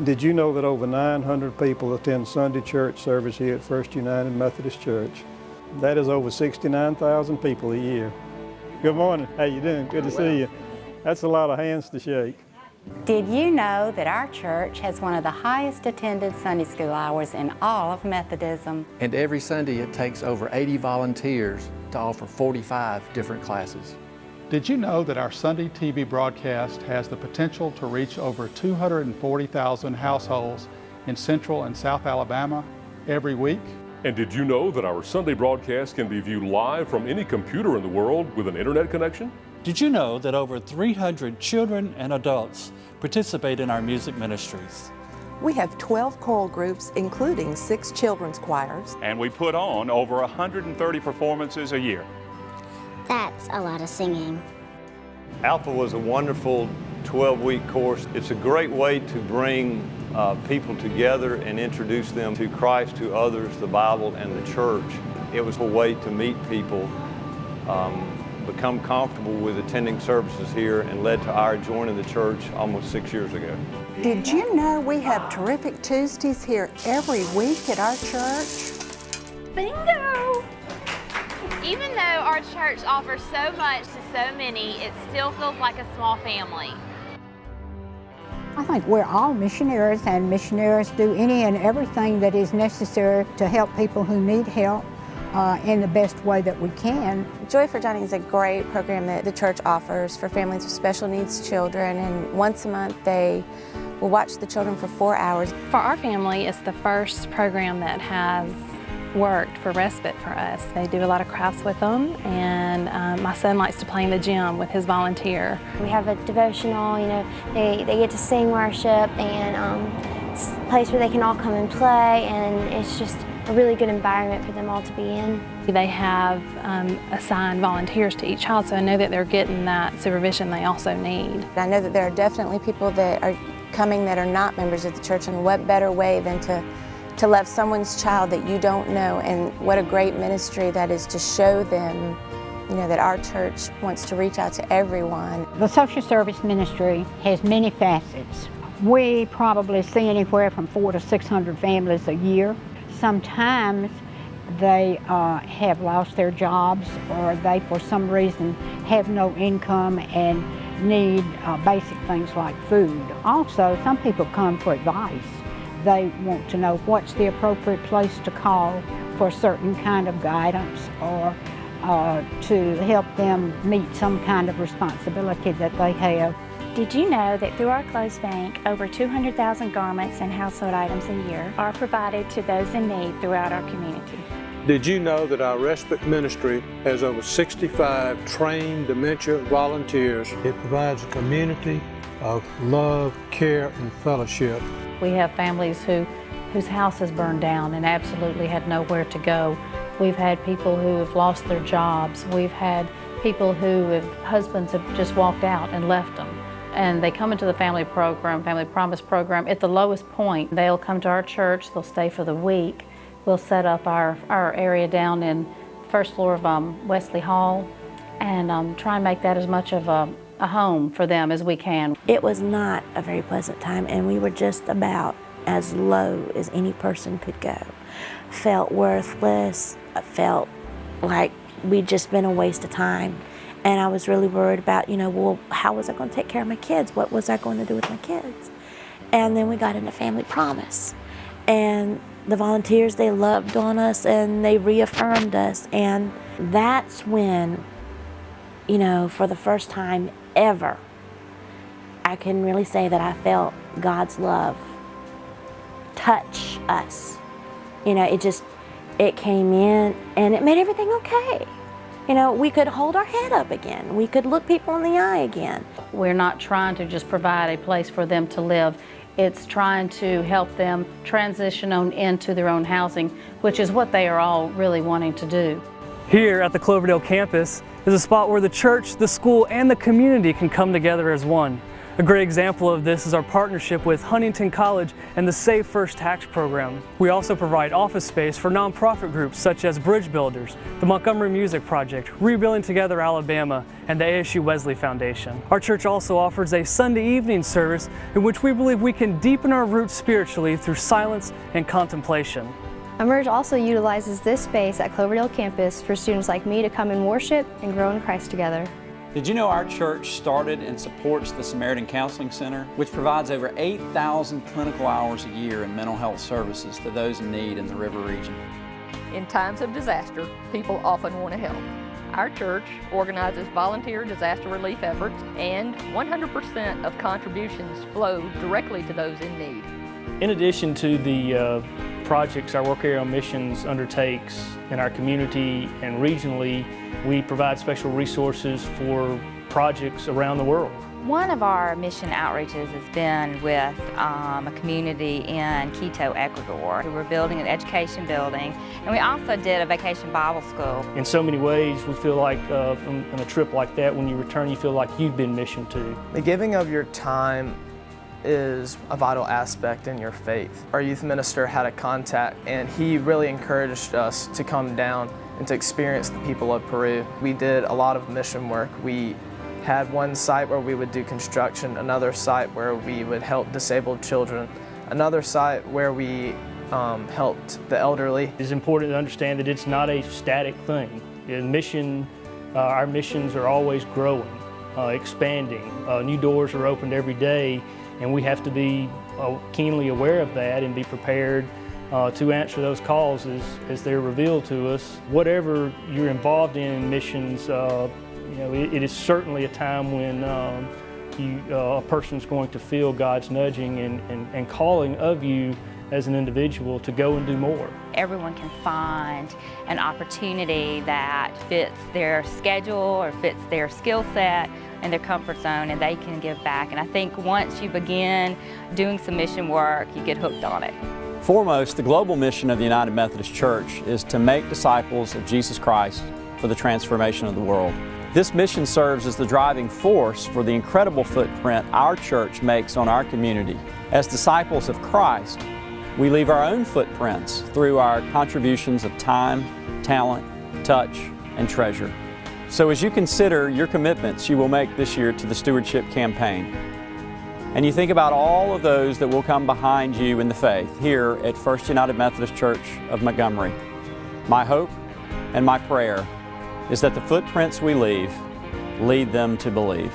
Did you know that over 900 people attend Sunday church service here at First United Methodist Church? That is over 69,000 people a year. Good morning. How you doing? Good to see you. That's a lot of hands to shake. Did you know that our church has one of the highest attended Sunday school hours in all of Methodism? And every Sunday it takes over 80 volunteers to offer 45 different classes. Did you know that our Sunday TV broadcast has the potential to reach over 240,000 households in Central and South Alabama every week? And did you know that our Sunday broadcast can be viewed live from any computer in the world with an internet connection? Did you know that over 300 children and adults participate in our music ministries? We have 12 choral groups, including 6 children's choirs. And we put on over 130 performances a year. That's a lot of singing. Alpha was a wonderful 12-week course. It's a great way to bring people together and introduce them to Christ, to others, the Bible, and the church. It was a way to meet people, become comfortable with attending services here, and led to our joining the church almost 6 years ago. Did you know we have terrific Tuesdays here every week at our church? Bingo! Even though our church offers so much to so many, it still feels like a small family. I think we're all missionaries, and missionaries do any and everything that is necessary to help people who need help in the best way that we can. Joy for Johnny is a great program that the church offers for families with special needs children, and once a month they will watch the children for 4 hours. For our family, it's the first program that has worked for respite for us. They do a lot of crafts with them, and my son likes to play in the gym with his volunteer. We have a devotional, they get to sing worship, and it's a place where they can all come and play, and it's just a really good environment for them all to be in. They have assigned volunteers to each child, so I know that they're getting that supervision they also need. I know that there are definitely people that are coming that are not members of the church, and what better way than to love someone's child that you don't know, and what a great ministry that is to show them, that our church wants to reach out to everyone. The social service ministry has many facets. We probably see anywhere from 400 to 600 families a year. Sometimes they have lost their jobs, or they, for some reason, have no income and need basic things like food. Also, some people come for advice. They want to know what's the appropriate place to call for a certain kind of guidance, or to help them meet some kind of responsibility that they have. Did you know that through our clothes bank, over 200,000 garments and household items a year are provided to those in need throughout our community? Did you know that our respite ministry has over 65 trained dementia volunteers? It provides a community of love, care, and fellowship. We have families whose houses burned down and absolutely had nowhere to go. We've had people who have lost their jobs. We've had people husbands have just walked out and left them. And they come into the family program, Family Promise program, at the lowest point. They'll come to our church, they'll stay for the week. We'll set up our area down in the first floor of Wesley Hall, and try and make that as much of a home for them as we can. It was not a very pleasant time, and we were just about as low as any person could go. Felt worthless, felt like we'd just been a waste of time. And I was really worried about, well, how was I going to take care of my kids? What was I going to do with my kids? And then we got into Family Promise. And the volunteers, they loved on us and they reaffirmed us. And that's when, for the first time ever, I can really say that I felt God's love touch us. It came in and it made everything okay. We could hold our head up again. We could look people in the eye again. We're not trying to just provide a place for them to live. It's trying to help them transition on into their own housing, which is what they are all really wanting to do. Here at the Cloverdale campus is a spot where the church, the school, and the community can come together as one. A great example of this is our partnership with Huntington College and the Save First Tax program. We also provide office space for nonprofit groups such as Bridge Builders, the Montgomery Music Project, Rebuilding Together Alabama, and the ASU Wesley Foundation. Our church also offers a Sunday evening service in which we believe we can deepen our roots spiritually through silence and contemplation. Emerge also utilizes this space at Cloverdale campus for students like me to come and worship and grow in Christ together. Did you know our church started and supports the Samaritan Counseling Center, which provides over 8,000 clinical hours a year in mental health services to those in need in the river region? In times of disaster, people often want to help. Our church organizes volunteer disaster relief efforts, and 100% of contributions flow directly to those in need. In addition to the projects our Work Area on Missions undertakes in our community and regionally, we provide special resources for projects around the world. One of our mission outreaches has been with a community in Quito, Ecuador. We're building an education building, and we also did a vacation Bible school. In so many ways, we feel like on a trip like that, when you return, you feel like you've been missioned to. The giving of your time is a vital aspect in your faith. Our youth minister had a contact, and he really encouraged us to come down and to experience the people of Peru. We did a lot of mission work. We had one site where we would do construction, another site where we would help disabled children, another site where we helped the elderly. It's important to understand that it's not a static thing. Our missions are always growing, expanding. New doors are opened every day, and we have to be keenly aware of that and be prepared to answer those calls as they're revealed to us. Whatever you're involved in missions, it is certainly a time when a person's going to feel God's nudging and calling of you as an individual to go and do more. Everyone can find an opportunity that fits their schedule or fits their skill set and their comfort zone, and they can give back. And I think once you begin doing some mission work, you get hooked on it. Foremost, the global mission of the United Methodist Church is to make disciples of Jesus Christ for the transformation of the world. This mission serves as the driving force for the incredible footprint our church makes on our community. As disciples of Christ, we leave our own footprints through our contributions of time, talent, touch, and treasure. So as you consider your commitments you will make this year to the stewardship campaign, and you think about all of those that will come behind you in the faith here at First United Methodist Church of Montgomery, my hope and my prayer is that the footprints we leave lead them to believe.